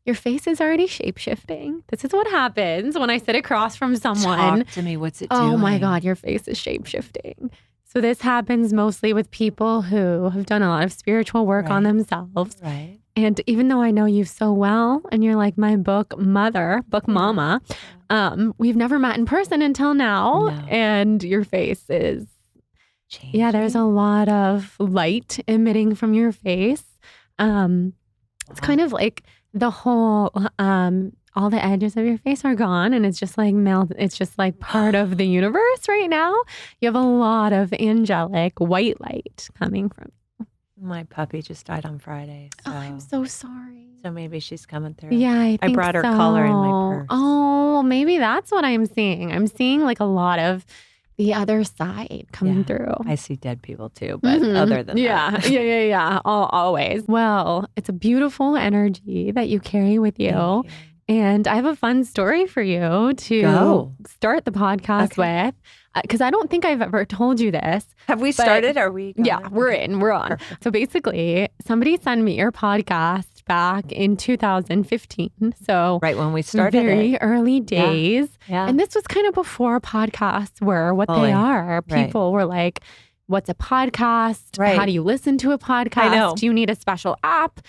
your face is already shape-shifting. This is what happens when I sit across from someone. Talk to me. What's it doing? Oh my God, your face is shape-shifting. So this happens mostly with people who have done a lot of spiritual work on themselves. Right. And even though I know you so well and you're like my book mother, book mama, we've never met in person until now. No. And your face is Changing. Yeah, there's a lot of light emitting from your face. It's kind of like the whole, all the edges of your face are gone and it's just like it's just like part of the universe right now. You have a lot of angelic white light coming from you. My puppy just died on Friday. So. Oh, I'm so sorry. So maybe she's coming through. Yeah, I think brought her so. collar in my purse. Oh, maybe that's what I'm seeing. I'm seeing like a lot of the other side coming through. I see dead people too, but other than that. Yeah. Always. Well, it's a beautiful energy that you carry with you. And I have a fun story for you to start the podcast with. Because I don't think I've ever told you this. Have we started? Are we? Yeah, we're on. Perfect. So basically, somebody sent me your podcast back in 2015. So right when we started very early days. Yeah. And this was kind of before podcasts were what they are. People were like, what's a podcast? Right. How do you listen to a podcast? I know. Do you need a special app?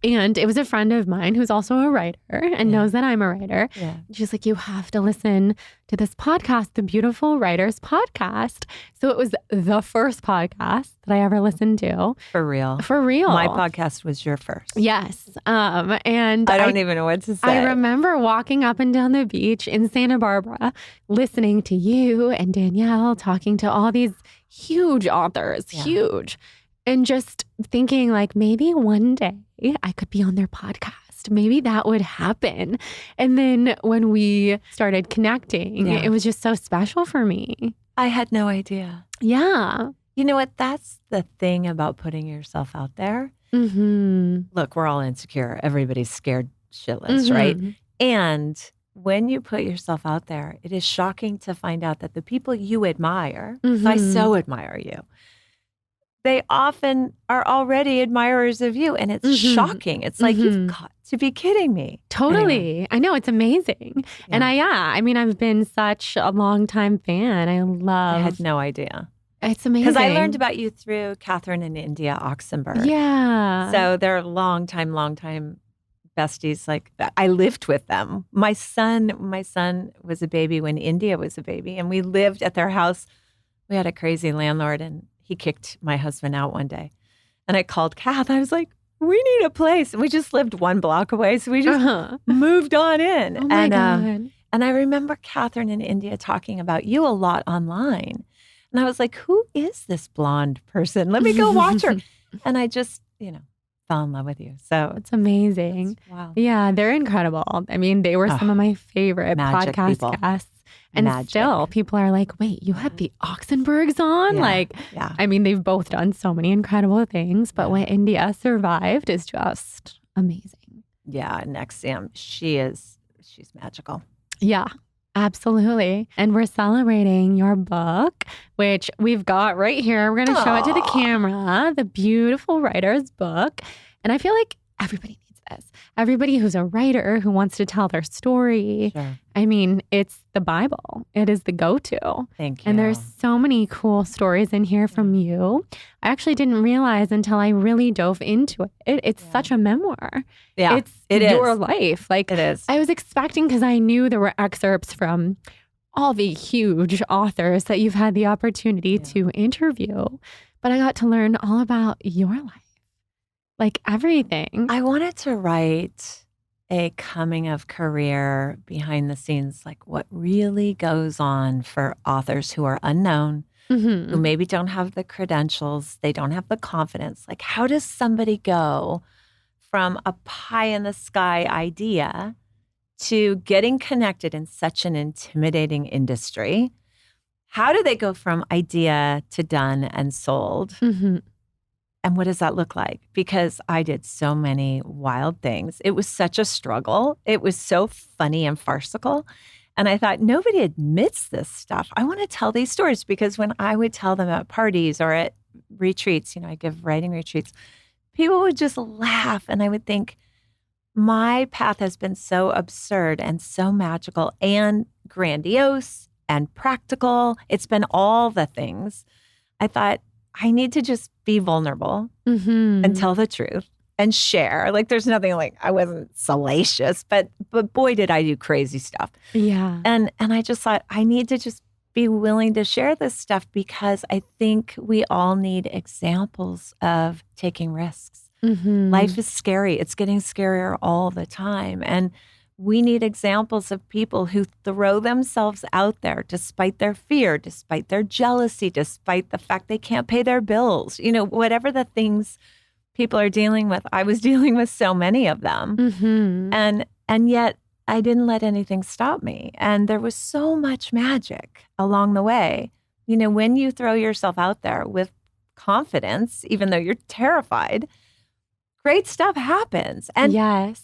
And it was a friend of mine who's also a writer and knows that I'm a writer. Yeah. She's like, you have to listen to this podcast, the Beautiful Writers Podcast. So it was the first podcast that I ever listened to. For real. My podcast was your first. Yes. And I don't even know what to say. I remember walking up and down the beach in Santa Barbara, listening to you and Danielle talking to all these huge authors, huge. And just thinking like maybe one day I could be on their podcast. Maybe that would happen. And then when we started connecting, it was just so special for me. I had no idea. Yeah. You know what? That's the thing about putting yourself out there. Look, we're all insecure. Everybody's scared shitless, right? And when you put yourself out there, it is shocking to find out that the people you admire, I so admire you, they often are already admirers of you. And it's shocking. It's like, you've got to be kidding me. Totally. Anyway. I know. It's amazing. Yeah. And I mean, I've been such a longtime fan. I had no idea. It's amazing. Because I learned about you through Catherine and India Oxenberg. Yeah. So they're long time besties. Like, I lived with them. My son was a baby when India was a baby. And we lived at their house. We had a crazy landlord and he kicked my husband out one day. And I called Kath. I was like, we need a place. And we just lived 1 block away. So we just moved on in. Oh my God. And I remember Catherine and India talking about you a lot online. And I was like, who is this blonde person? Let me go watch her. And I just, fell in love with you. So it's amazing. Wow. Yeah, they're incredible. I mean, they were some of my favorite podcast guests. And still, people are like, wait, you had the Oxenbergs on? I mean, they've both done so many incredible things, but what India survived is just amazing. Yeah, Nexium, she's magical. Yeah, absolutely. And we're celebrating your book, which we've got right here. We're going to show it to the camera, the Beautiful Writers book. And I feel like everybody needs this. Everybody who's a writer who wants to tell their story. Sure. I mean, it's the Bible. It is the go-to. Thank you. And there's so many cool stories in here from you. I actually didn't realize until I really dove into it. It's such a memoir. Yeah, it is your life. Like, it is. I was expecting, because I knew there were excerpts from all the huge authors that you've had the opportunity to interview, but I got to learn all about your life. Like everything. I wanted to write a coming of career behind the scenes, like what really goes on for authors who are unknown, who maybe don't have the credentials, they don't have the confidence. Like, how does somebody go from a pie in the sky idea to getting connected in such an intimidating industry? How do they go from idea to done and sold? And what does that look like? Because I did so many wild things. It was such a struggle. It was so funny and farcical. And I thought, nobody admits this stuff. I want to tell these stories, because when I would tell them at parties or at retreats, I give writing retreats, people would just laugh. And I would think, my path has been so absurd and so magical and grandiose and practical. It's been all the things. I thought I need to just be vulnerable and tell the truth and share. Like there's nothing like I wasn't salacious, but boy, did I do crazy stuff. Yeah. And I just thought I need to just be willing to share this stuff because I think we all need examples of taking risks. Life is scary. It's getting scarier all the time. And we need examples of people who throw themselves out there despite their fear, despite their jealousy, despite the fact they can't pay their bills. You know, whatever the things people are dealing with, I was dealing with so many of them. And yet I didn't let anything stop me. And there was so much magic along the way. You know, when you throw yourself out there with confidence, even though you're terrified, great stuff happens. And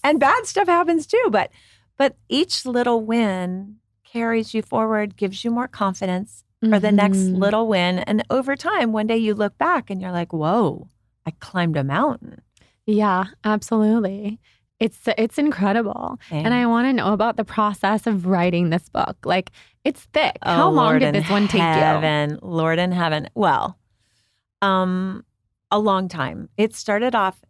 and bad stuff happens too. But each little win carries you forward, gives you more confidence for the next little win. And over time, one day you look back and you're like, whoa, I climbed a mountain. Yeah, absolutely. It's incredible. Thanks. And I want to know about the process of writing this book. Like, it's thick. How long did this one take you? Lord in heaven. Well, a long time. It started off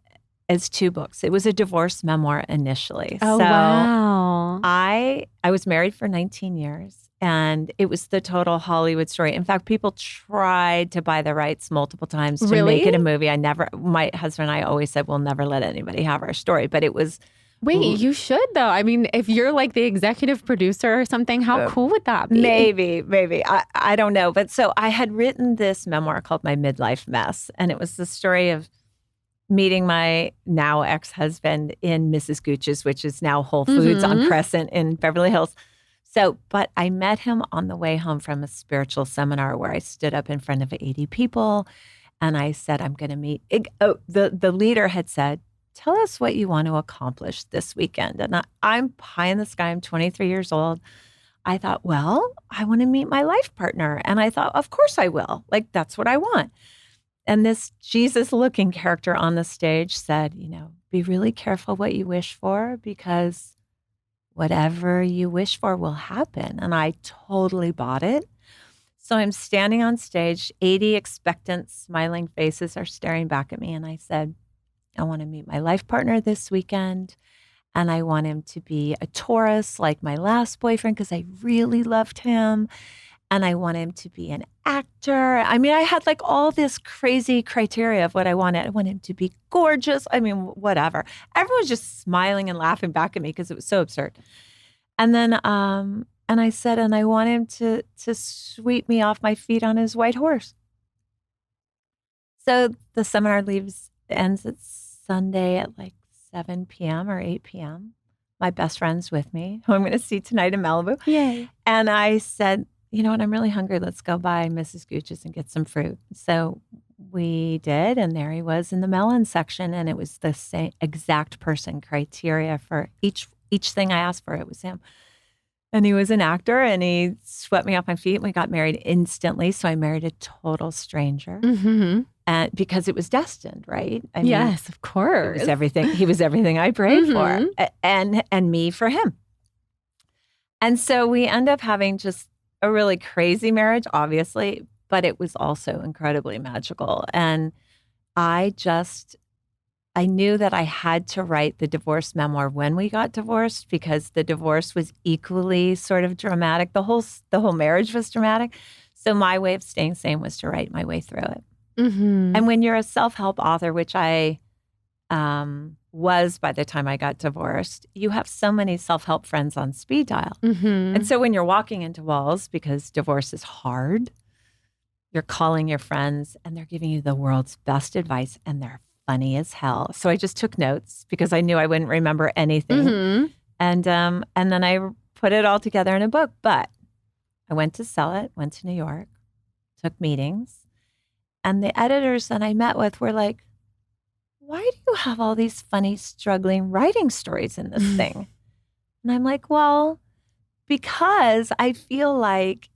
as 2 books. It was a divorce memoir initially. Oh, wow. I was married for 19 years and it was the total Hollywood story. In fact, people tried to buy the rights multiple times to make it a movie. My husband and I always said, we'll never let anybody have our story, but it was. Wait, you should though. I mean, if you're like the executive producer or something, how cool would that be? Maybe. I don't know. But so I had written this memoir called My Midlife Mess. And it was the story of meeting my now ex-husband in Mrs. Gooch's, which is now Whole Foods on Crescent in Beverly Hills. But I met him on the way home from a spiritual seminar where I stood up in front of 80 people and I said, I'm going to meet. The leader had said, tell us what you want to accomplish this weekend. And I'm pie in the sky. I'm 23 years old. I thought, well, I want to meet my life partner. And I thought, of course I will. Like, that's what I want. And this Jesus-looking character on the stage said, you know, be really careful what you wish for because whatever you wish for will happen. And I totally bought it. So I'm standing on stage, 80 expectant, smiling faces are staring back at me. And I said, I want to meet my life partner this weekend. And I want him to be a Taurus like my last boyfriend because I really loved him. And I want him to be an actor. I mean, I had like all this crazy criteria of what I wanted. I want him to be gorgeous. I mean, whatever. Everyone was just smiling and laughing back at me because it was so absurd. And then, and I said, and I want him to sweep me off my feet on his white horse. So the seminar ends at Sunday at like 7 p.m. or 8 p.m. My best friend's with me, who I'm going to see tonight in Malibu. Yay. And I said, you know what, I'm really hungry. Let's go by Mrs. Gooch's and get some fruit. So we did, and there he was in the melon section, and it was the same exact person criteria for each thing I asked for. It was him. And he was an actor, and he swept me off my feet, and we got married instantly. So I married a total stranger. And because it was destined, right? I mean, yes, of course. It was everything. He was everything I prayed for, and me for him. And so we end up having just a really crazy marriage, obviously, but it was also incredibly magical. And I knew that I had to write the divorce memoir when we got divorced because the divorce was equally sort of dramatic. The whole marriage was dramatic. So my way of staying sane was to write my way through it. And when you're a self-help author, which I was by the time I got divorced, you have so many self-help friends on speed dial. And so when you're walking into walls, because divorce is hard, you're calling your friends and they're giving you the world's best advice and they're funny as hell. So I just took notes because I knew I wouldn't remember anything. And then I put it all together in a book. But I went to sell it, went to New York, took meetings. And the editors that I met with were like, why do you have all these funny, struggling writing stories in this thing? And I'm like, well, because I feel like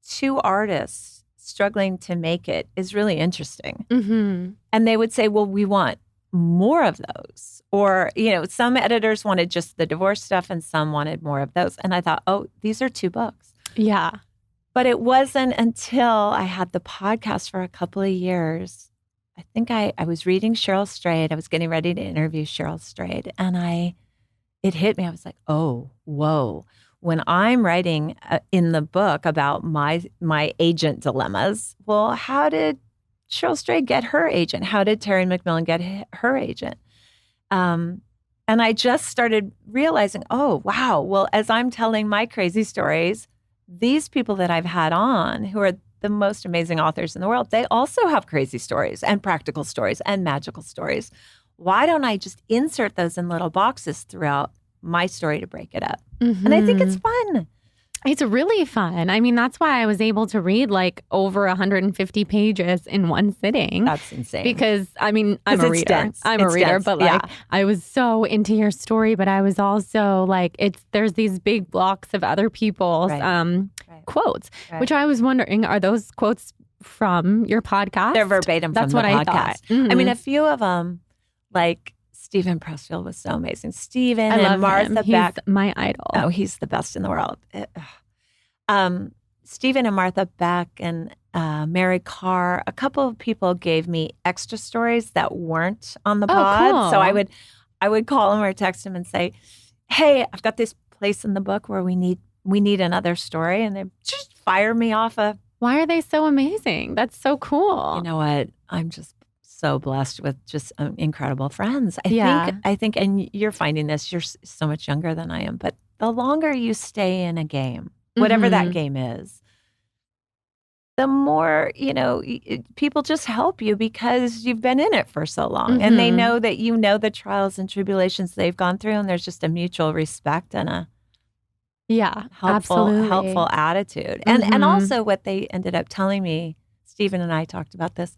2 artists struggling to make it is really interesting. And they would say, well, we want more of those. Or, some editors wanted just the divorce stuff and some wanted more of those. And I thought, oh, these are 2 books. Yeah. But it wasn't until I had the podcast for a couple of years. I think I was reading Cheryl Strayed. I was getting ready to interview Cheryl Strayed. And it hit me. I was like, oh, whoa. When I'm writing in the book about my agent dilemmas, well, how did Cheryl Strayed get her agent? How did Terry McMillan get her agent? And I just started realizing, oh, wow. Well, as I'm telling my crazy stories, these people that I've had on who are the most amazing authors in the world, they also have crazy stories and practical stories and magical stories. Why don't I just insert those in little boxes throughout my story to break it up? Mm-hmm. And I think it's fun. It's really fun. I mean, that's why I was able to read like over 150 pages in one sitting. That's insane. Because, I mean, I'm a reader. Dense. I'm a reader, dense. but like I was so into your story, but I was also like, there's these big blocks of other people's quotes, which I was wondering, are those quotes from your podcast? They're verbatim from the podcast. That's what I thought. Mm-hmm. I mean, a few of them, like Stephen Pressfield was so amazing. Stephen and Martha Beck. He's my idol. Oh, he's the best in the world. Stephen and Martha Beck and Mary Carr, a couple of people gave me extra stories that weren't on the pod. Cool. So I would call them or text them and say, hey, I've got this place in the book where we need another story. And they just fire me off Why are they so amazing? That's so cool. You know what? I'm just so blessed with just incredible friends. I think, and you're finding this, you're so much younger than I am, but the longer you stay in a game, whatever that game is, the more, people just help you because you've been in it for so long. And they know that the trials and tribulations they've gone through, and there's just a mutual respect and a helpful attitude. And also what they ended up telling me, Stephen and I talked about this,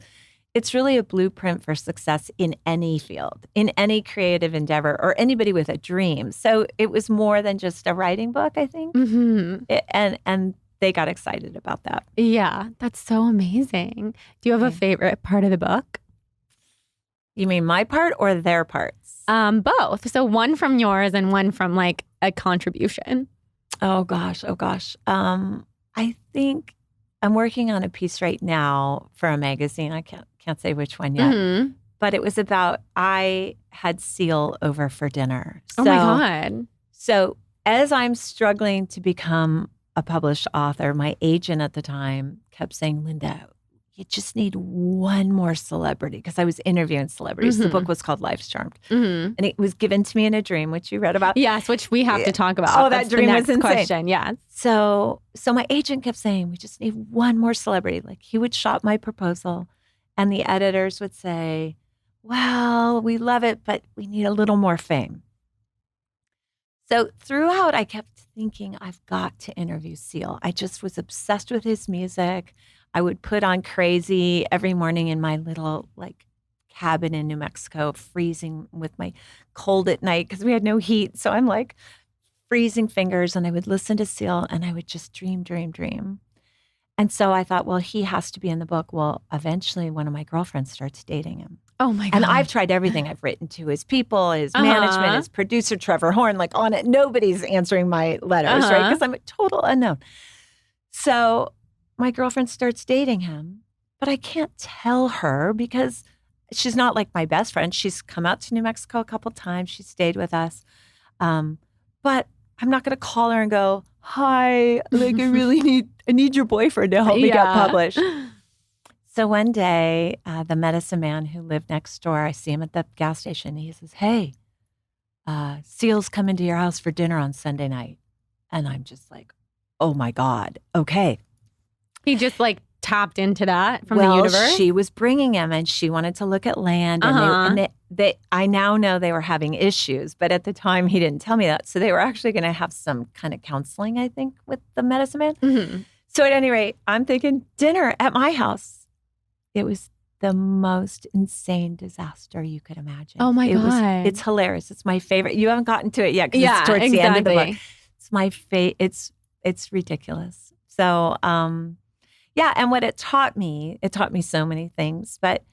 it's really a blueprint for success in any field, in any creative endeavor, or anybody with a dream. So it was more than just a writing book, I think. Mm-hmm. And they got excited about that. Yeah, that's so amazing. Do you have a favorite part of the book? You mean my part or their parts? Both. So one from yours and one from like a contribution. Oh gosh. I think I'm working on a piece right now for a magazine. I can't say which one yet. But it was about, I had Seal over for dinner. Oh my God. So as I'm struggling to become a published author, my agent at the time kept saying, Linda, you just need one more celebrity, because I was interviewing celebrities. The book was called Life's Charmed. And it was given to me in a dream, which you read about. Yes, which we have to talk about. Oh, that dream was insane. Question. Yes. So my agent kept saying, we just need one more celebrity. Like, he would shop my proposal and the editors would say, well, we love it, but we need a little more fame. So throughout, I kept thinking, I've got to interview Seal. I just was obsessed with his music. I would put on Crazy every morning in my little cabin in New Mexico, freezing with my cold at night because we had no heat. So I'm like freezing fingers, and I would listen to Seal and I would just dream. And so I thought, well, he has to be in the book. Well, eventually one of my girlfriends starts dating him. Oh my God. And I've tried everything. I've written to his people, his management, his producer, Trevor Horn, on it. Nobody's answering my letters, right? Because I'm a total unknown. So my girlfriend starts dating him, but I can't tell her because she's not like my best friend. She's come out to New Mexico a couple times. She stayed with us. But I'm not going to call her and go, hi, I need your boyfriend to help me get published. So one day, the medicine man who lived next door, I see him at the gas station. He says, hey, Seal's coming to your house for dinner on Sunday night. And I'm just like, oh my God, okay. He just tapped into that from the universe? She was bringing him, and she wanted to look at land. And I now know they were having issues, but at the time he didn't tell me that. So they were actually going to have some kind of counseling, I think, with the medicine man. So at any rate, I'm thinking dinner at my house. It was the most insane disaster you could imagine. Oh my God. It's hilarious. It's my favorite. You haven't gotten to it yet because it's towards the end of the book. It's my favorite. It's ridiculous. So, and what it taught me so many things. But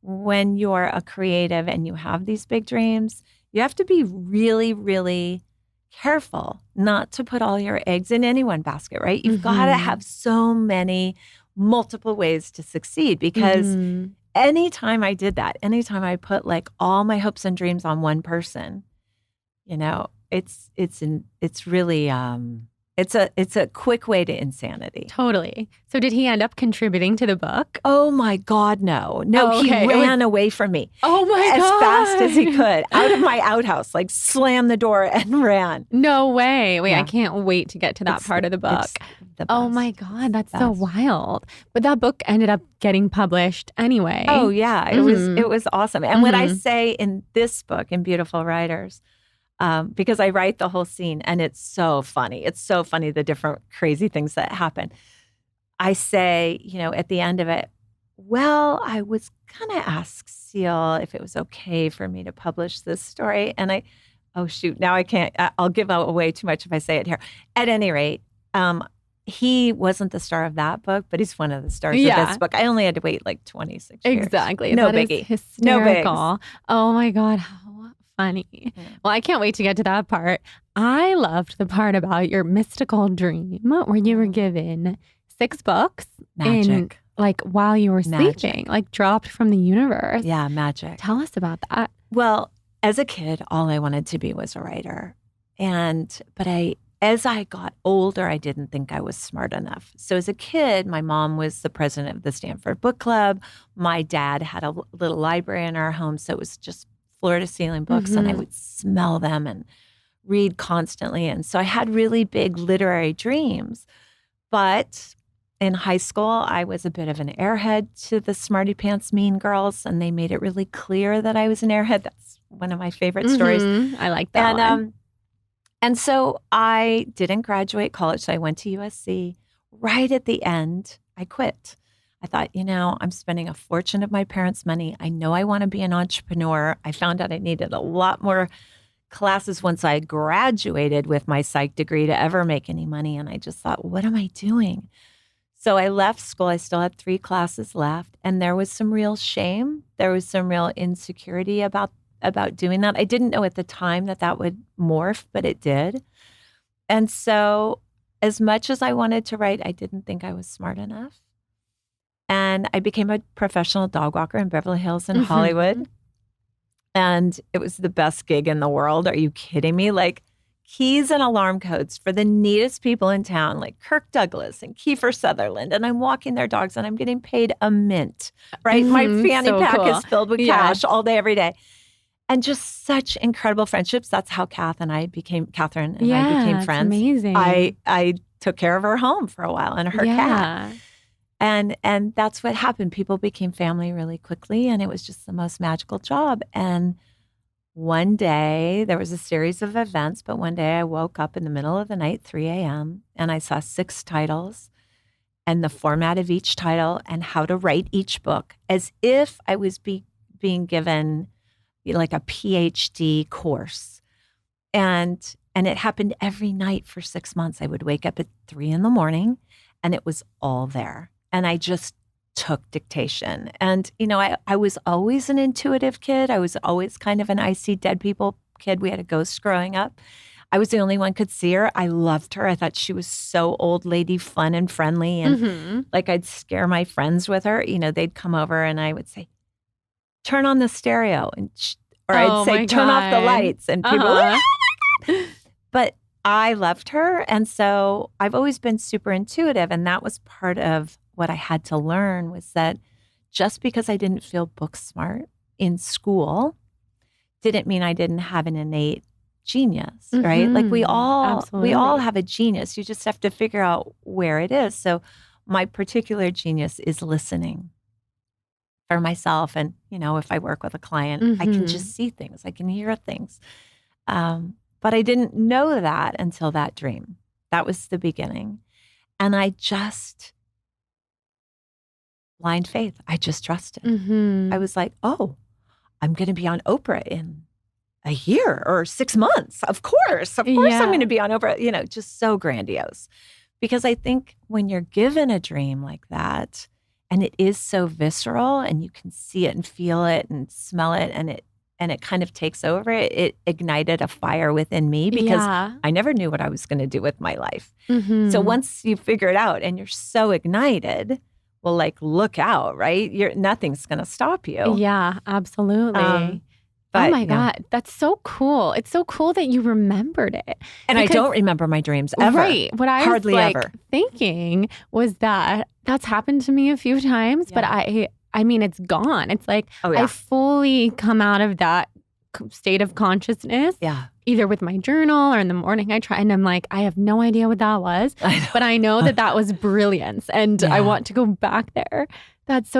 when you're a creative and you have these big dreams, you have to be really, really careful not to put all your eggs in any one basket, right? You've got to have so many multiple ways to succeed, because anytime I did that, anytime I put like all my hopes and dreams on one person, you know, it's really it's a quick way to insanity. Totally. So did he end up contributing to the book? Oh my God, no. Oh, okay. He ran away from me. Oh my as God. fast as he could, out of my outhouse, like slammed the door and ran. No way. Wait, I can't wait to get to that part of the book. Oh my God, that's so wild. But that book ended up getting published anyway. Oh yeah, it was awesome. And what I say in this book, in Beautiful Writers, because I write the whole scene and it's so funny. It's so funny, the different crazy things that happen. I say, you know, at the end of it, well, I was going to ask Seal if it was okay for me to publish this story. And oh shoot, now I can't, I'll give away too much if I say it here. At any rate, he wasn't the star of that book, but he's one of the stars of this book. I only had to wait like 26 years. Exactly. No that biggie. Is hysterical. No bigs. Oh my God. Funny. Yeah. Well, I can't wait to get to that part. I loved the part about your mystical dream where you were given 6 books. Magic. Like while you were sleeping, like dropped from the universe. Yeah, magic. Tell us about that. Well, as a kid, all I wanted to be was a writer. But as I got older, I didn't think I was smart enough. So as a kid, my mom was the president of the Stanford Book Club. My dad had a little library in our home, so it was just floor-to-ceiling books, and I would smell them and read constantly. And so I had really big literary dreams. But in high school, I was a bit of an airhead to the smarty pants mean girls, and they made it really clear that I was an airhead. That's one of my favorite stories. I like that one. And so I didn't graduate college, so I went to USC. Right at the end, I quit. I thought, you know, I'm spending a fortune of my parents' money. I know I want to be an entrepreneur. I found out I needed a lot more classes once I graduated with my psych degree to ever make any money. And I just thought, what am I doing? So I left school. I still had 3 classes left. And there was some real shame. There was some real insecurity about doing that. I didn't know at the time that would morph, but it did. And so as much as I wanted to write, I didn't think I was smart enough. And I became a professional dog walker in Beverly Hills in Hollywood. And it was the best gig in the world. Are you kidding me? Like keys and alarm codes for the neatest people in town, like Kirk Douglas and Kiefer Sutherland. And I'm walking their dogs and I'm getting paid a mint, right? My fanny pack is filled with cash all day, every day. And just such incredible friendships. That's how Catherine and I became friends. Amazing. I took care of her home for a while and her cat. And that's what happened. People became family really quickly, and it was just the most magical job. And one day, there was a series of events, but one day I woke up in the middle of the night, 3 a.m., and I saw 6 titles and the format of each title and how to write each book, as if I was being given like a PhD course. And it happened every night for 6 months. I would wake up at 3 a.m, and it was all there. And I just took dictation. And, you know, I was always an intuitive kid. I was always kind of an I see dead people kid. We had a ghost growing up. I was the only one could see her. I loved her. I thought she was so old lady fun and friendly. And like I'd scare my friends with her. You know, they'd come over and I would say, turn on the stereo. Or I'd say, turn off the lights. And people were like, oh my God. But I loved her. And so I've always been super intuitive. And that was part of what I had to learn, was that just because I didn't feel book smart in school didn't mean I didn't have an innate genius, right? Like we all have a genius. You just have to figure out where it is. So my particular genius is listening for myself. And, you know, if I work with a client, I can just see things. I can hear things. But I didn't know that until that dream. That was the beginning. And I just, blind faith, I just trusted. I was like, oh, I'm going to be on Oprah in a year or 6 months. Of course I'm going to be on Oprah, you know, just so grandiose. Because I think when you're given a dream like that and it is so visceral, and you can see it and feel it and smell it, and it kind of takes over. It ignited a fire within me because I never knew what I was going to do with my life. So once you figure it out and you're so ignited, well, like, look out, right? Nothing's going to stop you. Yeah, absolutely. But, oh my God, that's so cool. It's so cool that you remembered it. And I don't remember my dreams ever. Right. What I was like thinking was that that's happened to me a few times, but I mean, it's gone. It's like I fully come out of that state of consciousness. Yeah. Either with my journal or in the morning I try, and I'm like, I have no idea what that was, but I know that was brilliance, and I want to go back there. That's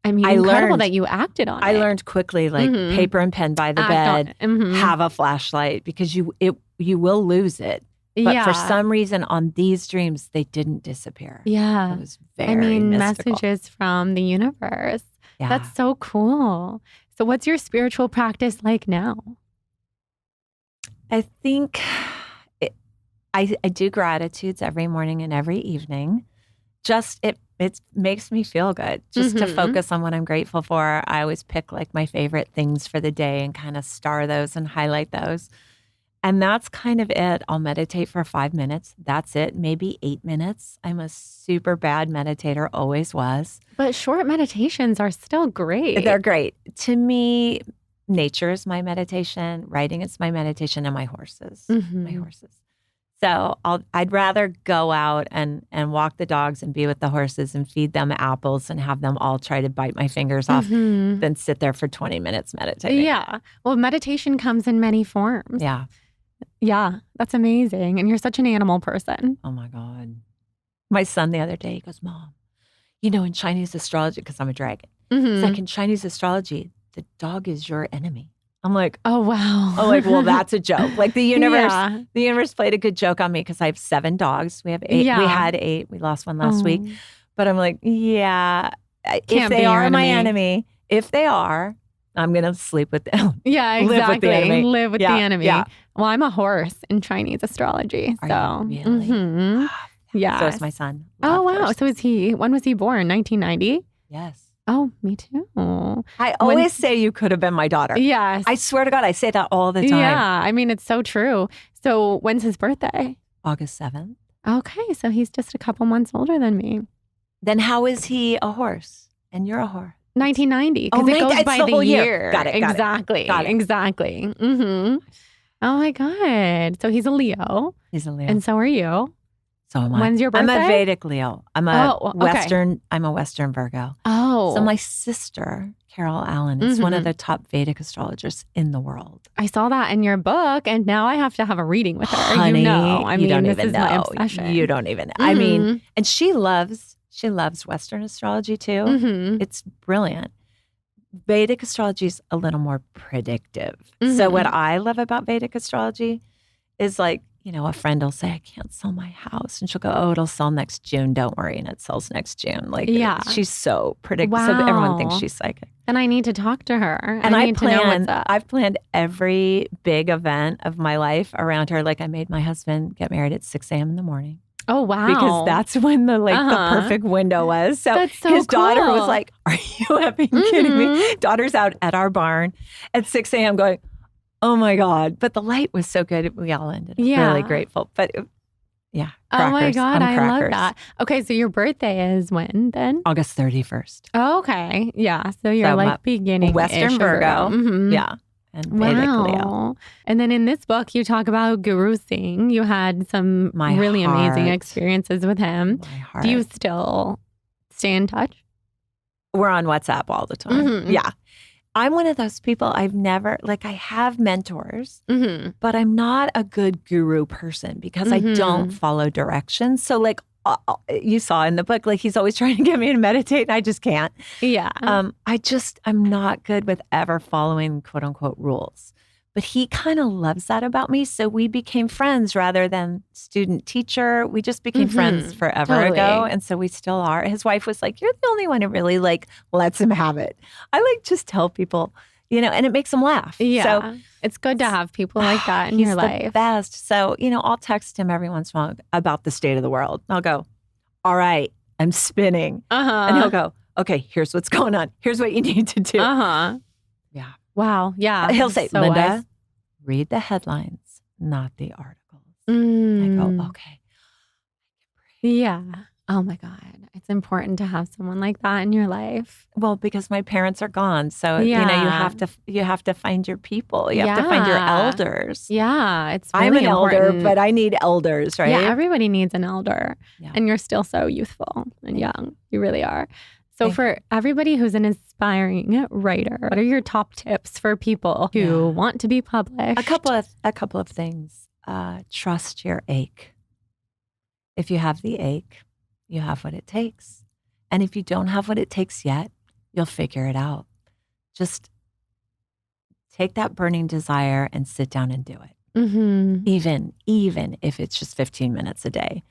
incredible that you acted on it. I learned quickly, like paper and pen by the bed, have a flashlight, because you will lose it. But for some reason on these dreams, they didn't disappear. Yeah. It was very mystical. Messages from the universe. Yeah. That's so cool. So what's your spiritual practice like now? I think I do gratitudes every morning and every evening. It makes me feel good just to focus on what I'm grateful for. I always pick like my favorite things for the day and kind of star those and highlight those. And that's kind of it. I'll meditate for 5 minutes. That's it. Maybe 8 minutes. I'm a super bad meditator, always was. But short meditations are still great. They're great. To me, nature is my meditation. Writing is my meditation, and my horses. My horses. So I'd rather go out and walk the dogs and be with the horses and feed them apples and have them all try to bite my fingers off than sit there for 20 minutes meditating. Yeah. Well, meditation comes in many forms. Yeah. Yeah. That's amazing. And you're such an animal person. Oh my God. My son the other day, he goes, Mom, in Chinese astrology, because I'm a dragon, it's like in Chinese astrology, the dog is your enemy. I'm like, oh, wow. I'm like, well, that's a joke. Like the universe played a good joke on me because I have 7 dogs. We have 8. We had 8. We lost one last week. But I'm like, if they are my enemy, I'm going to sleep with them. Yeah, exactly. Live with the enemy. Live with the enemy. Yeah. Well, I'm a horse in Chinese astrology. Are you really? Yeah. So is my son. Oh, wow. Horses. So when was he born? 1990? Yes. Oh, me too. I always say you could have been my daughter. Yes. I swear to God, I say that all the time. Yeah. I mean, it's so true. So when's his birthday? August 7th. Okay. So he's just a couple months older than me. Then how is he a horse and you're a horse? 1990. Because it goes by the year. Got it. Exactly. Exactly. Oh my God. So he's a Leo. He's a Leo. And so are you. So am I. When's your birthday? I'm a Vedic Leo. I'm a Western Virgo. Oh. So my sister, Carol Allen, is one of the top Vedic astrologers in the world. I saw that in your book, and now I have to have a reading with her. Honey, you don't this even is know. my obsession. You don't even know. I mean, and she loves Western astrology too. It's brilliant. Vedic astrology is a little more predictive. So what I love about Vedic astrology is like, a friend will say, I can't sell my house. And she'll go, oh, it'll sell next June. Don't worry. And it sells next June. Like, she's so predictive. Wow. So everyone thinks she's psychic. And I need to talk to her. And I need to know what's up. I've planned every big event of my life around her. Like I made my husband get married at 6 a.m. in the morning. Oh, wow. Because that's when the perfect window was. So, his daughter was like, are you effing kidding me? Daughter's out at our barn at 6 a.m. going, oh my God. But the light was so good. We all ended up really grateful. But crackers. Oh my God. I love that. Okay. So your birthday is when then? August 31st. Oh, okay. Yeah. So you're beginning Western Virgo. Yeah. And Vedic Leo. And then in this book, you talk about Guru Singh. You had some really amazing experiences with him. Do you still stay in touch? We're on WhatsApp all the time. Yeah. I'm one of those people I've never, I have mentors, but I'm not a good guru person because I don't follow directions. So you saw in the book, he's always trying to get me to meditate and I just can't. Yeah. I'm not good with ever following quote unquote rules. But he kind of loves that about me. So we became friends rather than student teacher. We just became friends forever ago. And so we still are. His wife was like, you're the only one who really lets him have it. I just tell people, and it makes them laugh. Yeah. So it's good to have people like that in your life. He's the best. So, I'll text him every once in a while about the state of the world. I'll go, all right, I'm spinning. And he'll go, okay, here's what's going on. Here's what you need to do. Uh-huh. Yeah. Wow. Yeah. He'll say, So Linda, wise. read the headlines, not the articles. Mm. I go, okay. Yeah. Oh my God. It's important to have someone like that in your life. Well, because my parents are gone. So, Yeah. you have to find your people. You have to find your elders. Yeah. It's really I'm an elder, important. but I need elders, right? Yeah. Everybody needs an elder. Yeah. And you're still so youthful and young. You really are. So Thank for everybody who's an aspiring writer, what are your top tips for people who want to be published? A couple of things. Trust your ache. If you have the ache, you have what it takes. And if you don't have what it takes yet, you'll figure it out. Just take that burning desire and sit down and do it. Mm-hmm. Even if it's just 15 minutes a day.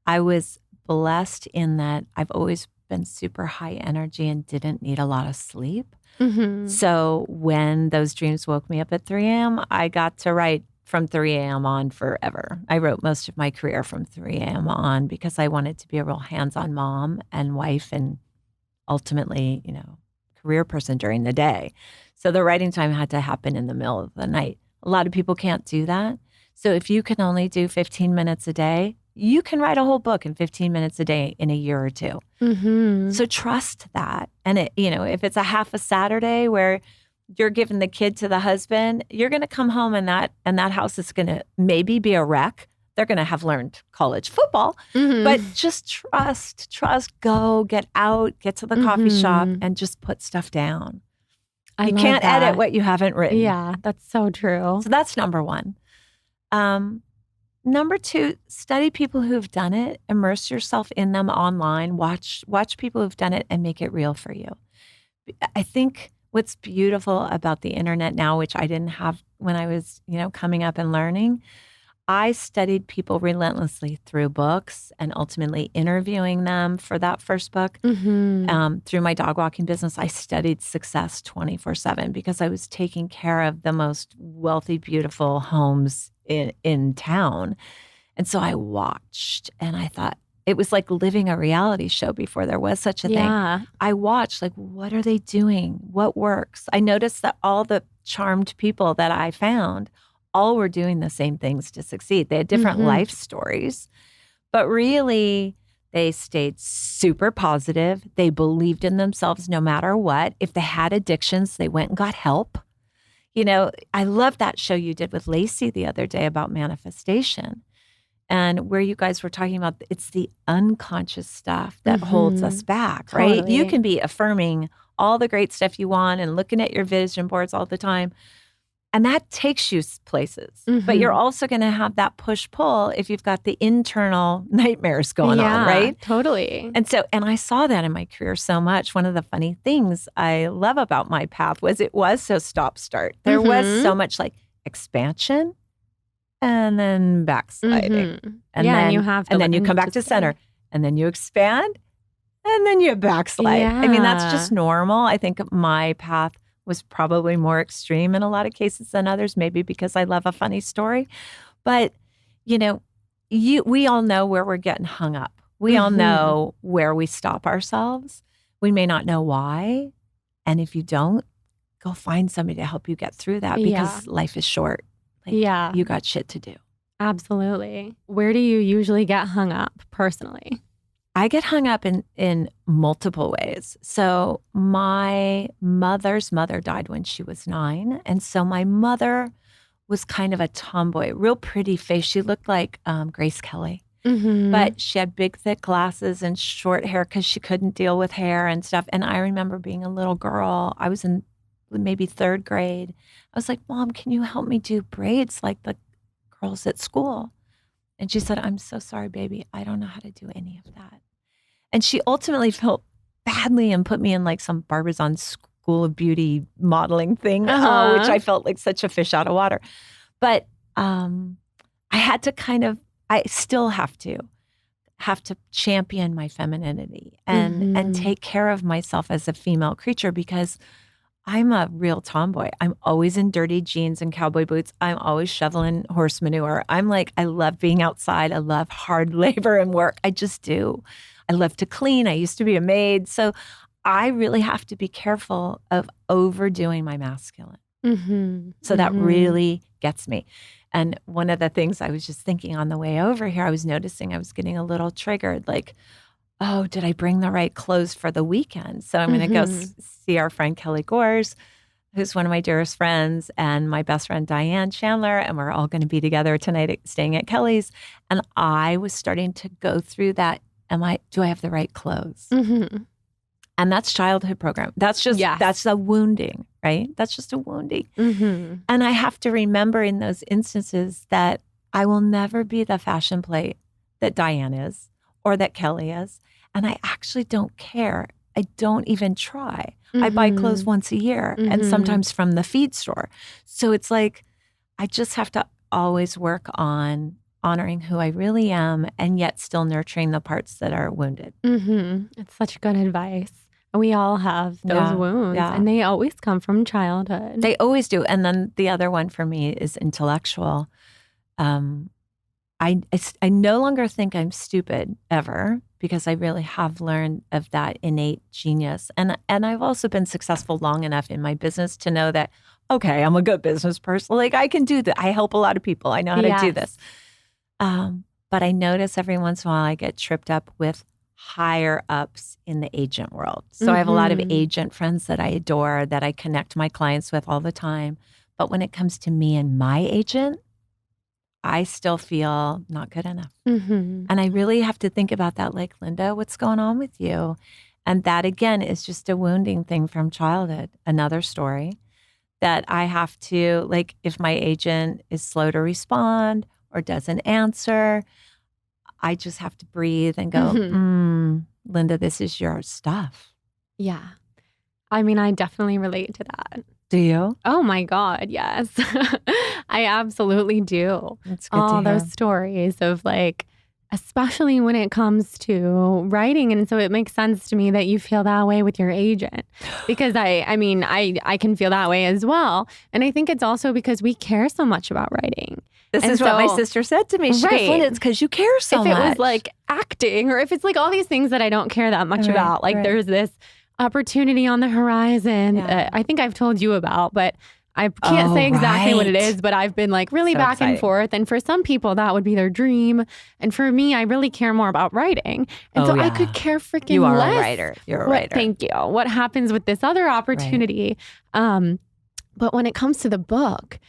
I was blessed in that I've always been super high energy and didn't need a lot of sleep. Mm-hmm. So when those dreams woke me up at 3 a.m., I got to write from 3 a.m. on forever. I wrote most of my career from 3 a.m. on because I wanted to be a real hands-on mom and wife and ultimately, career person during the day. So the writing time had to happen in the middle of the night. A lot of people can't do that. So if you can only do 15 minutes a day, you can write a whole book in 15 minutes a day in a year or two. Mm-hmm. So trust that. And if it's a half a Saturday where you're giving the kid to the husband, you're going to come home and that house is going to maybe be a wreck. They're going to have learned college football, but just trust, go, get out, get to the coffee shop and just put stuff down. You can't edit what you haven't written. Yeah, that's so true. So that's number one. Number two, study people who've done it, immerse yourself in them online, watch people who've done it and make it real for you. I think what's beautiful about the internet now, which I didn't have when I was, coming up and learning, I studied people relentlessly through books and ultimately interviewing them for that first book. Through my dog walking business, I studied success 24/7 because I was taking care of the most wealthy, beautiful homes in town. And so I watched and I thought, it was like living a reality show before there was such a thing. I watched, what are they doing? What works? I noticed that all the charmed people that I found all were doing the same things to succeed. They had different life stories, but really they stayed super positive. They believed in themselves no matter what. If they had addictions, they went and got help. I love that show you did with Lacey the other day about manifestation. And where you guys were talking about, it's the unconscious stuff that holds us back, right? Totally. You can be affirming all the great stuff you want and looking at your vision boards all the time. And that takes you places. But you're also going to have that push-pull if you've got the internal nightmares going on, right? Totally. And I saw that in my career so much. One of the funny things I love about my path was it was so stop-start. There was so much expansion and then backsliding. And then you have to, and then you come back to center and then you expand and then you backslide. Yeah. I mean, that's just normal. I think my path was probably more extreme in a lot of cases than others, maybe because I love a funny story. But, we all know where we're getting hung up. We all know where we stop ourselves. We may not know why. And if you don't, go find somebody to help you get through that because life is short. You got shit to do. Absolutely. Where do you usually get hung up personally? I get hung up in multiple ways. So my mother's mother died when she was 9. And so my mother was kind of a tomboy, real pretty face. She looked like Grace Kelly. But she had big, thick glasses and short hair because she couldn't deal with hair and stuff. And I remember being a little girl. I was in maybe 3rd grade. I was like, Mom, can you help me do braids like the girls at school? And she said, I'm so sorry, baby. I don't know how to do any of that. And she ultimately felt badly and put me in some Barbizon School of Beauty modeling thing, which I felt like such a fish out of water. But I had to I still have to champion my femininity and take care of myself as a female creature because I'm a real tomboy. I'm always in dirty jeans and cowboy boots. I'm always shoveling horse manure. I love being outside. I love hard labor and work. I just do. I love to clean. I used to be a maid. So I really have to be careful of overdoing my masculine. So that really gets me. And one of the things I was just thinking on the way over here, I was noticing I was getting a little triggered, like, oh, did I bring the right clothes for the weekend? So I'm going to go see our friend Kelly Gores, who's one of my dearest friends, and my best friend Diane Chandler, and we're all going to be together tonight staying at Kelly's. And I was starting to go through that. Do I have the right clothes? And that's childhood program. That's just, that's a wounding, right? That's just a wounding. And I have to remember in those instances that I will never be the fashion plate that Diane is or that Kelly is. And I actually don't care. I don't even try. I buy clothes once a year and sometimes from the feed store. So it's like, I just have to always work on honoring who I really am and yet still nurturing the parts that are wounded. It's such good advice. We all have those wounds and they always come from childhood. They always do. And then the other one for me is intellectual. I no longer think I'm stupid ever because I really have learned of that innate genius. And I've also been successful long enough in my business to know that, okay, I'm a good business person. Like I can do that. I help a lot of people. I know how to do this. But I notice every once in a while I get tripped up with higher ups in the agent world. So I have a lot of agent friends that I adore, that I connect my clients with all the time. But when it comes to me and my agent, I still feel not good enough. And I really have to think about that, like, Linda, what's going on with you? And that, again, is just a wounding thing from childhood. Another story that I have to, like, if my agent is slow to respond or doesn't answer, I just have to breathe and go, Linda, this is your stuff. Yeah. I mean, I definitely relate to that. Do you? Oh my God, yes. I absolutely do. That's good All to hear. those stories of like, especially when it comes to writing. And so it makes sense to me that you feel that way with your agent, because I mean, I can feel that way as well. And I think it's also because we care so much about writing. This is what my sister said to me. She goes, Linda, it's because you care so much. If it was like acting, or if it's like all these things that I don't care that much about, like there's this opportunity on the horizon. I think I've told you about, but I can't say exactly what it is, but I've been like really back and forth. And for some people, that would be their dream. And for me, I really care more about writing. And so I could care freaking less. You are a writer. You're a writer. Thank you. What happens with this other opportunity? But when it comes to the book,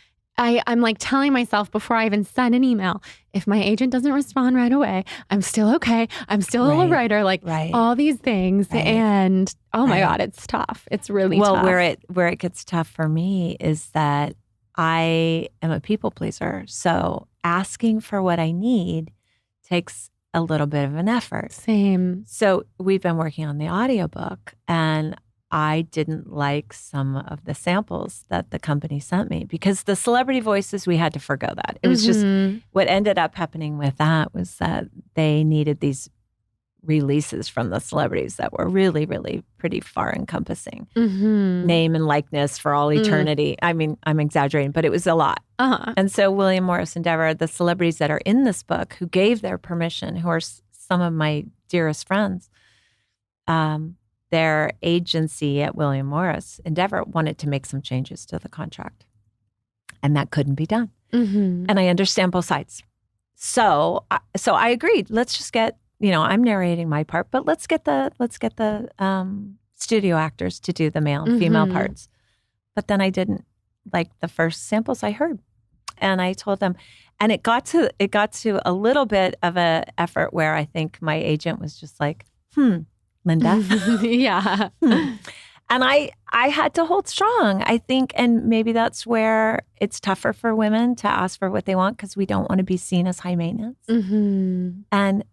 I'm like telling myself before I even send an email, if my agent doesn't respond right away, I'm still okay. I'm still a writer, like all these things. And oh my God, it's tough. It's really tough. Well, where it gets tough for me is that I am a people pleaser. So asking for what I need takes a little bit of an effort. Same. So we've been working on the audiobook, and I didn't like some of the samples that the company sent me because the celebrity voices, we had to forgo that. It was just what ended up happening with that was that they needed these releases from the celebrities that were really, really pretty far encompassing. Name and likeness for all eternity. I mean, I'm exaggerating, but it was a lot. And so William Morris Endeavor, the celebrities that are in this book who gave their permission, who are some of my dearest friends, their agency at William Morris Endeavor wanted to make some changes to the contract. And that couldn't be done. And I understand both sides. So I agreed. Let's just get, I'm narrating my part, but let's get the studio actors to do the male and female parts. But then I didn't like the first samples I heard. And I told them, and it got to a little bit of a effort where I think my agent was just like, Linda. Yeah. And I had to hold strong, I think. And maybe that's where it's tougher for women to ask for what they want because we don't want to be seen as high maintenance.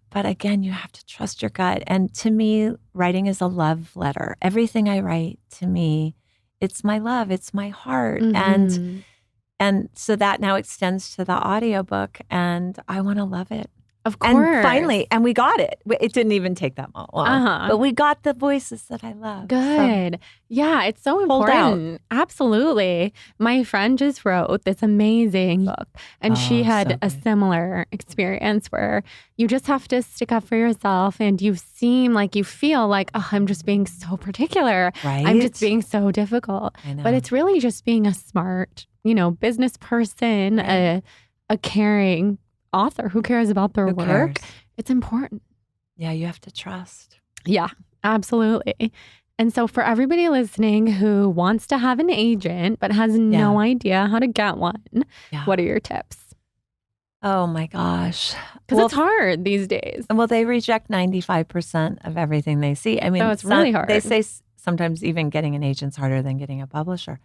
But again, you have to trust your gut. And to me, writing is a love letter. Everything I write, to me, it's my love, it's my heart. And so that now extends to the audiobook, and I want to love it. Of course. And finally, and we got it. It didn't even take that long. But we got the voices that I love. Good. So yeah, it's so important. Absolutely. My friend just wrote this amazing book, and she had a similar experience where you just have to stick up for yourself, and you feel like, oh, I'm just being so particular. Right. I'm just being so difficult. I know. But it's really just being a smart, business person, a caring author who cares about their work. It's important. Yeah, you have to trust. Yeah, absolutely. And so for everybody listening who wants to have an agent but has no idea how to get one, what are your tips? Oh my gosh. Because it's hard these days. Well, they reject 95% of everything they see. I mean, it's really hard. They say sometimes even getting an agent's harder than getting a publisher.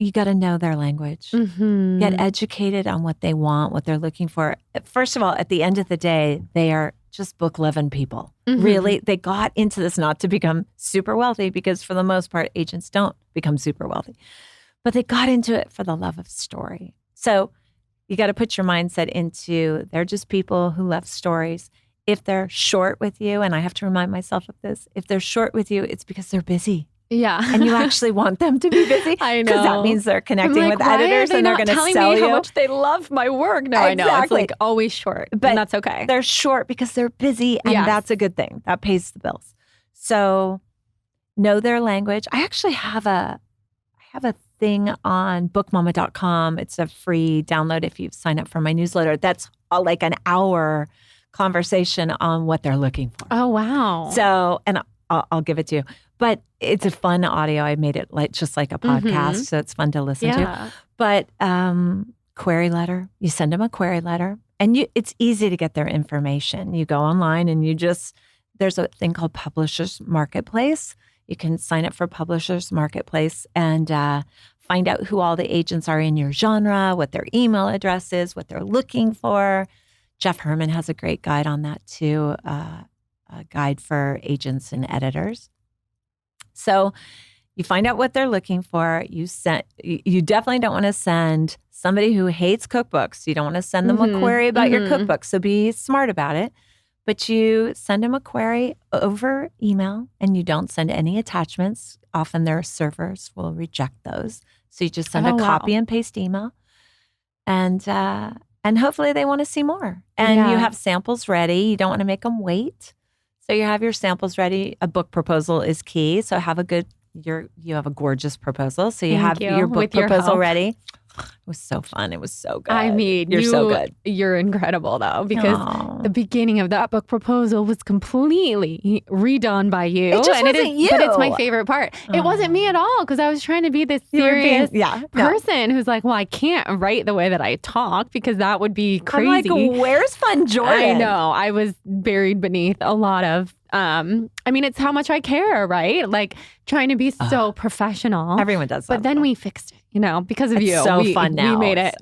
You got to know their language. Mm-hmm. Get educated on what they want, what they're looking for. First of all, at the end of the day, they are just book-loving people. Mm-hmm. Really, they got into this not to become super wealthy, because for the most part, agents don't become super wealthy. But they got into it for the love of story. So you got to put your mindset into, they're just people who love stories. If they're short with you, and I have to remind myself of this, if they're short with you, it's because they're busy. Yeah. And you actually want them to be busy. I know. Because that means they're connecting with editors and they're going to sell you. Telling me how much they love my work. No, exactly. I know. It's like always short, but that's okay. They're short because they're busy, and that's a good thing. That pays the bills. So know their language. I actually have a thing on bookmama.com. It's a free download if you sign up for my newsletter. That's like an hour conversation on what they're looking for. Oh, wow. So, and I'll give it to you. But it's a fun audio. I made it just like a podcast, so it's fun to listen to. But query letter, you send them a query letter, and it's easy to get their information. You go online and there's a thing called Publishers Marketplace. You can sign up for Publishers Marketplace and find out who all the agents are in your genre, what their email address is, what they're looking for. Jeff Herman has a great guide on that too, a guide for agents and editors. So you find out what they're looking for. You definitely don't want to send somebody who hates cookbooks. You don't want to send them a query about your cookbook. So be smart about it. But you send them a query over email, and you don't send any attachments. Often their servers will reject those. So you just send a copy and paste email. And hopefully they want to see more. And you have samples ready. You don't want to make them wait. So you have your samples ready. A book proposal is key. So you have a gorgeous proposal. So you have your book proposal ready. It was so fun. It was so good. I mean, you're so good. You're incredible, though, because the beginning of that book proposal was completely redone by you. It just wasn't you. But it's my favorite part. It wasn't me at all, because I was trying to be this serious person who's like, well, I can't write the way that I talk because that would be crazy. I'm like, where's Fun Jordan? I know. I was buried beneath a lot of it's how much I care, right? Like trying to be so professional. Everyone does that. But then we fixed it, because of you. It's so fun now. We made it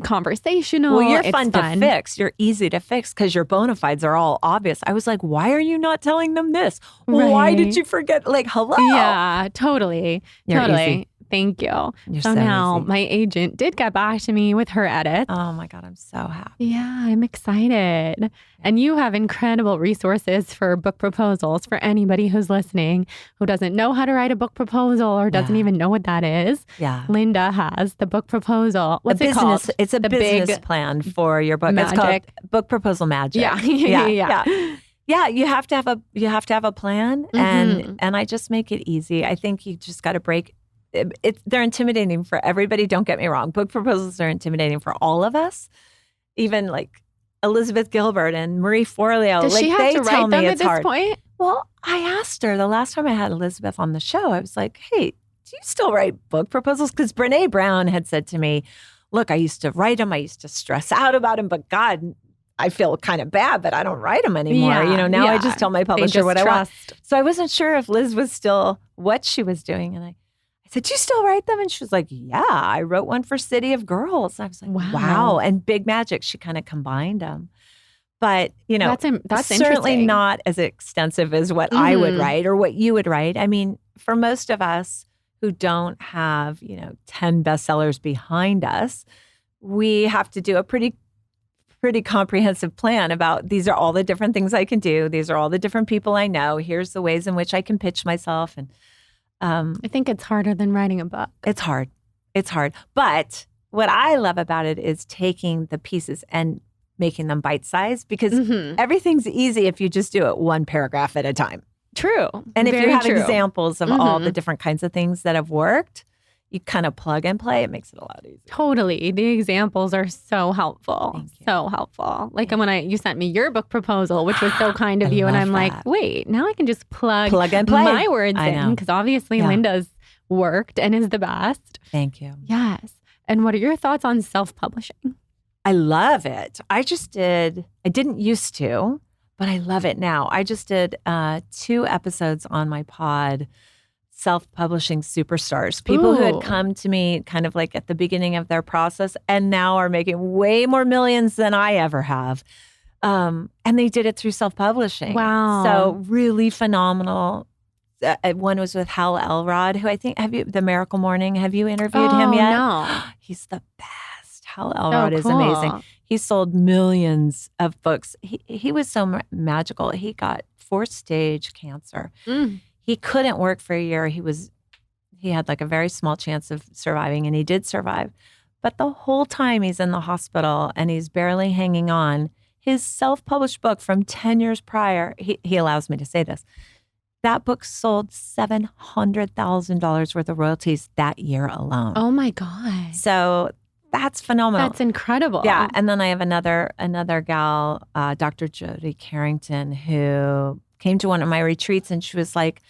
conversational. Well, you're fun to fix. You're easy to fix because your bona fides are all obvious. I was like, why are you not telling them this? Right. Why did you forget? Like, hello. Yeah, totally. Easy. Thank you. Somehow my agent did get back to me with her edits. Oh my God, I'm so happy. Yeah, I'm excited. And you have incredible resources for book proposals for anybody who's listening who doesn't know how to write a book proposal or doesn't even know what that is. Yeah. Linda has the book proposal. What's it called? It's a business plan for your book. Magic. It's called Book Proposal Magic. Yeah. Yeah, you have to have a plan, and I just make it easy. I think you just got to break. They're intimidating for everybody. Don't get me wrong. Book proposals are intimidating for all of us. Even like Elizabeth Gilbert and Marie Forleo. Does she have to write them at this point? Well, I asked her the last time I had Elizabeth on the show. I was like, hey, do you still write book proposals? Because Brene Brown had said to me, look, I used to write them. I used to stress out about them. But God, I feel kind of bad that I don't write them anymore. Now I just tell my publisher what I want. So I wasn't sure if Liz was still what she was doing. And I said, do you still write them? And she was like, yeah, I wrote one for City of Girls. And I was like, wow. And Big Magic, she kind of combined them. But, that's certainly not as extensive as what I would write or what you would write. I mean, for most of us who don't have, 10 bestsellers behind us, we have to do a pretty pretty comprehensive plan about these are all the different things I can do. These are all the different people I know. Here's the ways in which I can pitch myself. And I think it's harder than writing a book. it's hard. It's hard. But what I love about it is taking the pieces and making them bite-sized, because everything's easy if you just do it one paragraph at a time. True. And if Very you have true. examples of all the different kinds of things that have worked, you kind of plug and play. It makes it a lot easier. Totally. The examples are so helpful. Thank you. So helpful. Like when you sent me your book proposal, which was so kind of I you. And love I'm like, that. wait, now I can just plug and play. my words I know. in, because obviously Yeah. Linda's worked and is the best. Thank you. Yes. And what are your thoughts on self-publishing? I love it. I didn't used to, but I love it now. I just did 2 episodes on my pod, Self-Publishing Superstars. People who Ooh. had come to me kind of like at the beginning of their process and now are making way more millions than I ever have. And they did it through self-publishing. Wow. So really phenomenal. One was with Hal Elrod, who I think, the Miracle Morning, have you interviewed him yet? No. He's the best. Hal Elrod is cool. amazing. He sold millions of books. He was so magical. He got 4th-stage cancer. He couldn't work for a year. He had like a very small chance of surviving, and he did survive. But the whole time he's in the hospital and he's barely hanging on, his self-published book from 10 years prior, he allows me to say this, that book sold $700,000 worth of royalties that year alone. Oh my God. So that's phenomenal. That's incredible. Yeah. And then I have another gal, Dr. Jody Carrington, who came to one of my retreats, and she was like,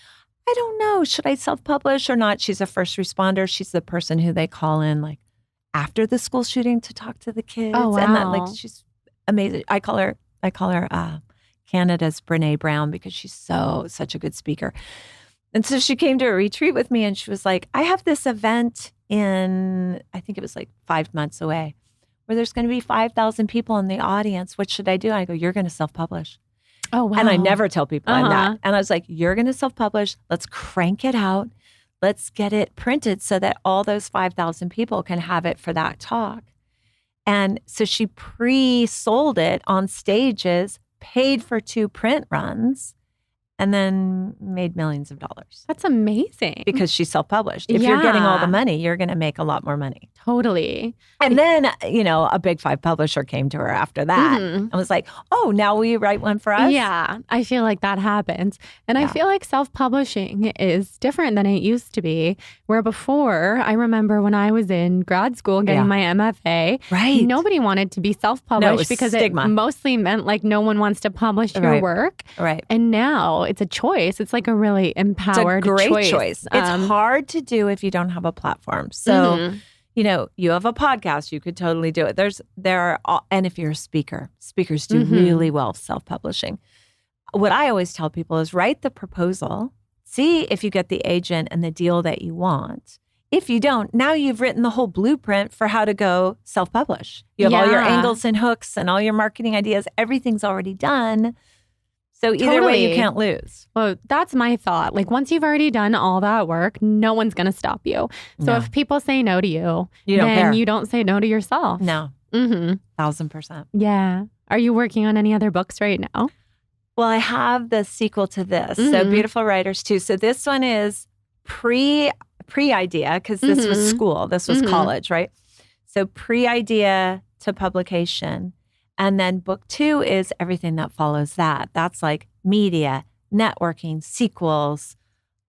I don't know, should I self-publish or not? She's a first responder. She's the person who they call in like after the school shooting to talk to the kids. Oh, wow. And that, like, she's amazing. I call her Canada's Brene Brown, because she's such a good speaker. And so she came to a retreat with me, and she was like, I have this event in, I think it was like 5 months away, where there's going to be 5,000 people in the audience. What should I do? I go, you're going to self-publish. Oh, wow. And I never tell people I'm that. And I was like, you're going to self-publish. Let's crank it out. Let's get it printed so that all those 5,000 people can have it for that talk. And so she pre-sold it on stages, paid for 2 print runs, and then made millions of dollars. That's amazing. Because she self-published. If you're getting all the money, you're going to make a lot more money. Totally. And then, a Big 5 publisher came to her after that and was like, oh, now will you write one for us? Yeah, I feel like that happens. And I feel like self-publishing is different than it used to be, where before, I remember when I was in grad school getting my MFA, right? Nobody wanted to be self-published because stigma. It mostly meant like no one wants to publish your work. Right. And now it's a choice. It's like a really empowered It's a great choice. It's hard to do if you don't have a platform. So, you have a podcast, you could totally do it. And if you're a speaker, speakers do really well self-publishing. What I always tell people is write the proposal, see if you get the agent and the deal that you want. If you don't, now you've written the whole blueprint for how to go self-publish. You have all your angles and hooks and all your marketing ideas. Everything's already done. So either way, you can't lose. Well, that's my thought. Like once you've already done all that work, no one's going to stop you. So if people say no to you, then you don't say no to yourself. No. 1,000%. Yeah. Are you working on any other books right now? Well, I have the sequel to this. So Beautiful Writers 2. So this one is pre-idea, because this was school. This was college, right? So pre-idea to publication. And then book 2 is everything that follows that. That's like media, networking, sequels,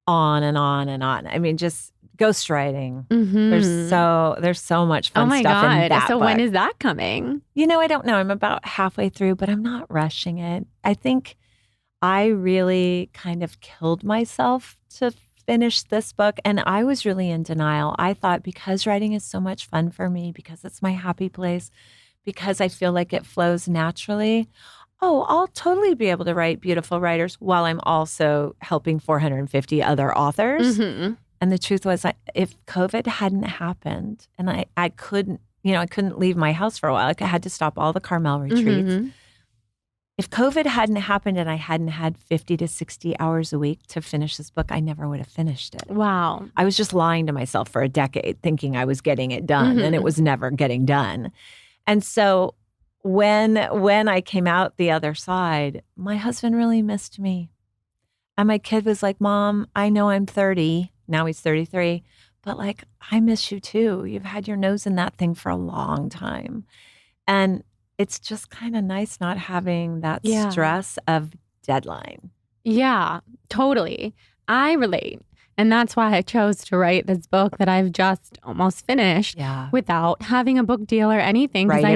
on and on and on. I mean, just ghostwriting. There's so much fun stuff in that So book. when is that coming? I don't know. I'm about halfway through, but I'm not rushing it. I think I really kind of killed myself to finish this book, and I was really in denial. I thought, because writing is so much fun for me, because it's my happy place, because I feel like it flows naturally, I'll totally be able to write Beautiful Writers while I'm also helping 450 other authors. And the truth was, if COVID hadn't happened and I couldn't leave my house for a while, I had to stop all the Carmel retreats. If COVID hadn't happened and I hadn't had 50 to 60 hours a week to finish this book, I never would have finished it. Wow. I was just lying to myself for a decade thinking I was getting it done, and it was never getting done. And so when I came out the other side, my husband really missed me. And my kid was like, Mom, I know I'm 30. Now he's 33. But like, I miss you too. You've had your nose in that thing for a long time. And it's just kind of nice not having that stress of deadline. Yeah, totally. I relate. And that's why I chose to write this book that I've just almost finished without having a book deal or anything. Because I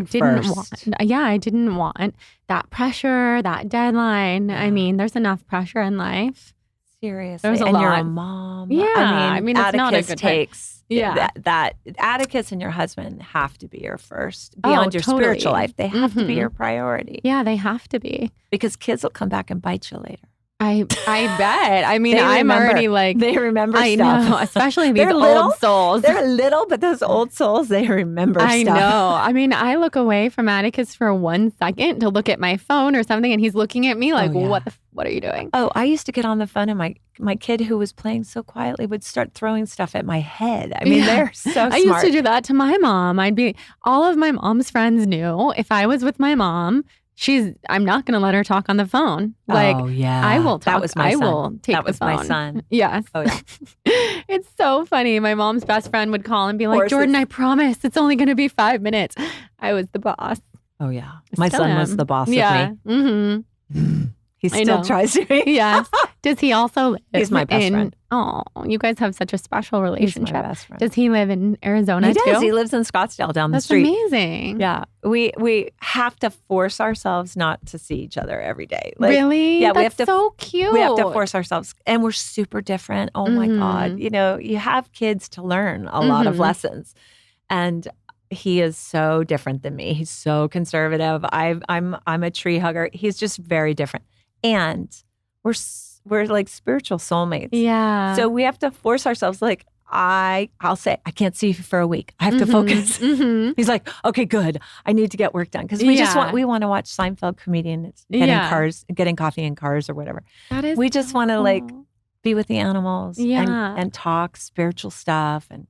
didn't want that pressure, that deadline. I mean, there's enough pressure in life. Seriously. There's a and lot. you're a mom. Yeah. I mean, it's not a good takes that Atticus and your husband have to be your first. Beyond your spiritual life, they have to be your priority. Yeah, they have to be. Because kids will come back and bite you later. I bet. I mean, I'm already like... They remember stuff. I know, especially these old souls. They're little, but those old souls, they remember stuff. I know. I mean, I look away from Atticus for 1 second to look at my phone or something, and he's looking at me like, what are you doing? Oh, I used to get on the phone, and my kid who was playing so quietly would start throwing stuff at my head. I mean, they're so smart. I used to do that to my mom. All of my mom's friends knew if I was with my mom, I'm not going to let her talk on the phone. Like, I will talk. That was my son. I will take the phone. That was my son. Yes. Oh, yeah. It's so funny. My mom's best friend would call and be like, Jordan, I promise it's only going to be 5 minutes. I was the boss. Oh, yeah. My son was the boss of me. Mm-hmm. He still tries to be. Yes. Does he also live He's my best friend. Oh, you guys have such a special relationship. He's my best friend. Does he live in Arizona too? He does. He lives in Scottsdale down the street. That's amazing. Yeah. We have to force ourselves not to see each other every day. Like, really? Yeah. That's so cute. We have to force ourselves. And we're super different. Oh my God. You know, you have kids to learn a lot of lessons. And he is so different than me. He's so conservative. I'm a tree hugger. He's just very different. And we're like spiritual soulmates. Yeah. So we have to force ourselves. Like I'll say, I can't see you for a week. I have to focus. He's like, okay, good. I need to get work done because we want to watch Seinfeld comedians getting coffee in cars or whatever. We just want to like be with the animals and talk spiritual stuff. And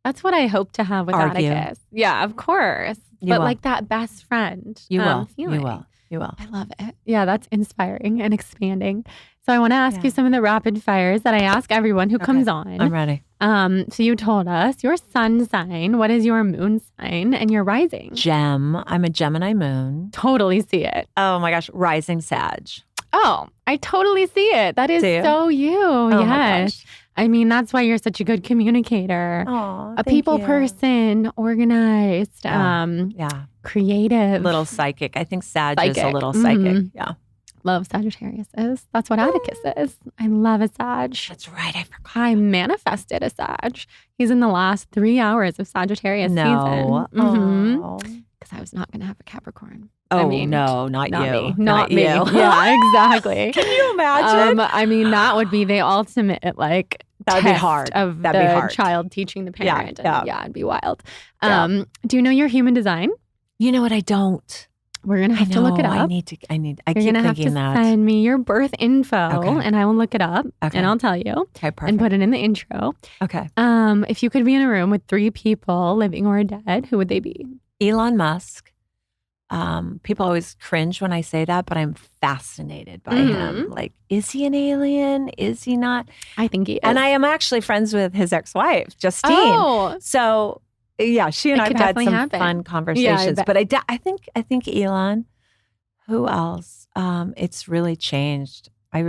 that's what I hope to have with Atticus. Yeah, of course. But like that best friend. You will. I love it. Yeah, that's inspiring and expanding. So I want to ask you some of the rapid fires that I ask everyone who comes on. I'm ready. So you told us your sun sign. What is your moon sign and your rising? Gem. I'm a Gemini moon. Totally see it. Oh my gosh. Rising Sag. Oh, I totally see it. That is so you. Oh, yes. I mean, that's why you're such a good communicator. A people person, organized, creative. Little psychic. I think Sag is a little psychic. Yeah. Love Sagittarius is. That's what Atticus is. I love a Sag. That's right. I forgot. I manifested a Sag. He's in the last 3 hours of Sagittarius season. Because I was not going to have a Capricorn. Oh, no, not you. Not me. Yeah, exactly. Can you imagine? I mean, that would be the ultimate, like, that'd be hard. Of the child teaching the parent. Yeah, it'd be wild. Do you know your human design? You know what? I don't. We're going to have to look it up. I keep thinking that. You're going to have to send me your birth info and I will look it up and I'll tell you. Okay, perfect. And put it in the intro. Okay. If you could be in a room with 3 people, living or dead, who would they be? Elon Musk. People always cringe when I say that, but I'm fascinated by him. Like, is he an alien? Is he not? I think he is. And I am actually friends with his ex-wife, Justine. Oh. So, yeah, she and I have had some fun conversations. But I think Elon. Who else? It's really changed. I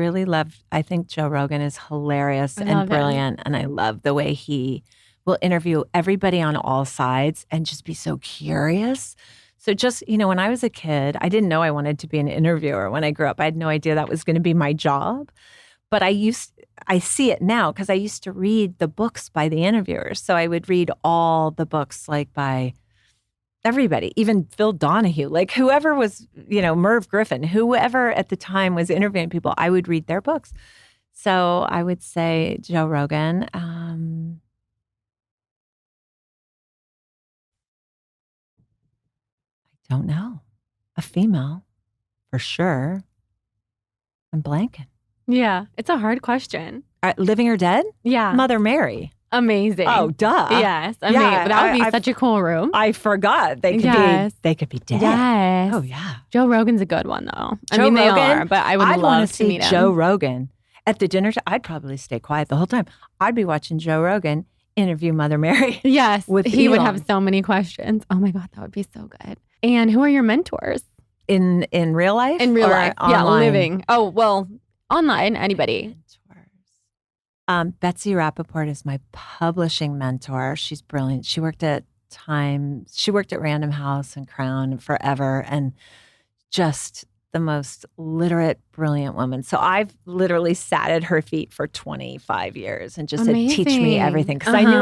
think Joe Rogan is hilarious and brilliant. And I love the way he will interview everybody on all sides and just be so curious. So just, when I was a kid, I didn't know I wanted to be an interviewer when I grew up. I had no idea that was going to be my job. But I see it now because I used to read the books by the interviewers. So I would read all the books like by everybody, even Phil Donahue, like whoever was, Merv Griffin, whoever at the time was interviewing people, I would read their books. So I would say Joe Rogan. Don't know. A female, for sure. I'm blanking. Yeah, it's a hard question. Living or dead? Yeah. Mother Mary. Amazing. Oh, duh. Yes. Amazing. Yeah, That would be such a cool room. I forgot. They could be dead. Yes. Oh, yeah. Joe Rogan's a good one, though. Joe They Rogan, are, but I would I'd love want to see meet him. Joe Rogan at the dinner. I'd probably stay quiet the whole time. I'd be watching Joe Rogan interview Mother Mary. Yes. He would have Elon. so many questions. Oh my God, that would be so good. And who are your mentors? In real life? In real or life. online? Yeah, living. Oh, well, online, anybody. Betsy Rappaport is my publishing mentor. She's brilliant. She worked at Random House and Crown and forever, and just the most literate, brilliant woman. So I've literally sat at her feet for 25 years and just said, teach me everything. Because I knew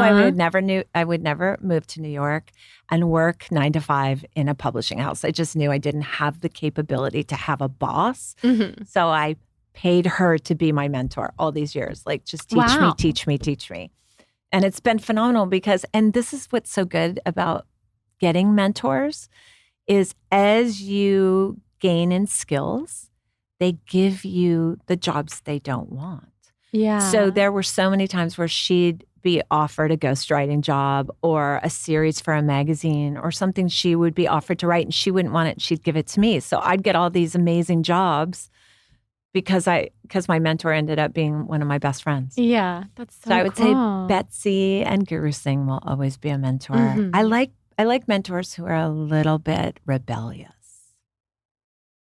I would never move to New York and work 9 to 5 in a publishing house. I just knew I didn't have the capability to have a boss. Mm-hmm. So I paid her to be my mentor all these years. Like, just teach me. And it's been phenomenal because, and this is what's so good about getting mentors, is as you gain in skills, they give you the jobs they don't want. Yeah. So there were so many times where she'd be offered a ghostwriting job or a series for a magazine or something she would be offered to write, and she wouldn't want it. She'd give it to me. So I'd get all these amazing jobs because my mentor ended up being one of my best friends. Yeah, that's so I would cool. say Betsy and Guru Singh will always be a mentor. Mm-hmm. I like mentors who are a little bit rebellious.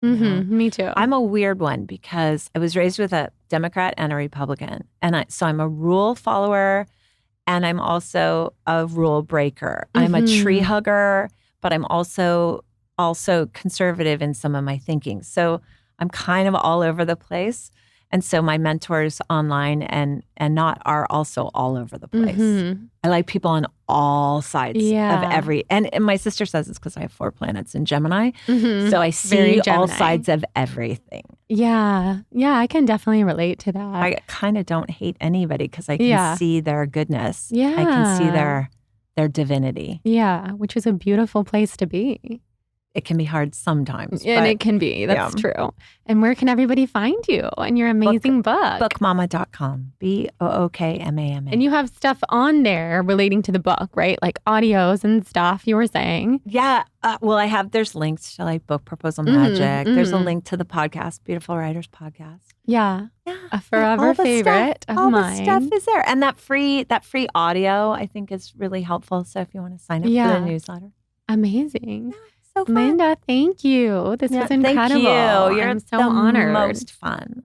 Mm-hmm. You know? Me too. I'm a weird one because I was raised with a Democrat and a Republican. So I'm a rule follower and I'm also a rule breaker. I'm a tree hugger, but I'm also conservative in some of my thinking. So I'm kind of all over the place. And so my mentors online and not are also all over the place. Mm-hmm. I like people on all sides of every, and my sister says it's because I have 4 planets in Gemini. Mm-hmm. So I see all sides of everything. Yeah. Yeah, I can definitely relate to that. I kind of don't hate anybody because I can see their goodness. Yeah. I can see their divinity. Yeah, which is a beautiful place to be. It can be hard sometimes. And it can be. That's true. And where can everybody find you and your amazing book? Bookmama.com. BOOKMAMA. And you have stuff on there relating to the book, right? Like audios and stuff you were saying. Yeah. Well, there's links to like Book Proposal Magic. There's a link to the podcast, Beautiful Writers Podcast. Yeah. Yeah. A forever favorite of mine. All the stuff is there. And that free audio, I think, is really helpful. So if you want to sign up for the newsletter. Amazing. So fun. Linda, thank you. This was incredible. Thank you. I'm so honored. Most fun.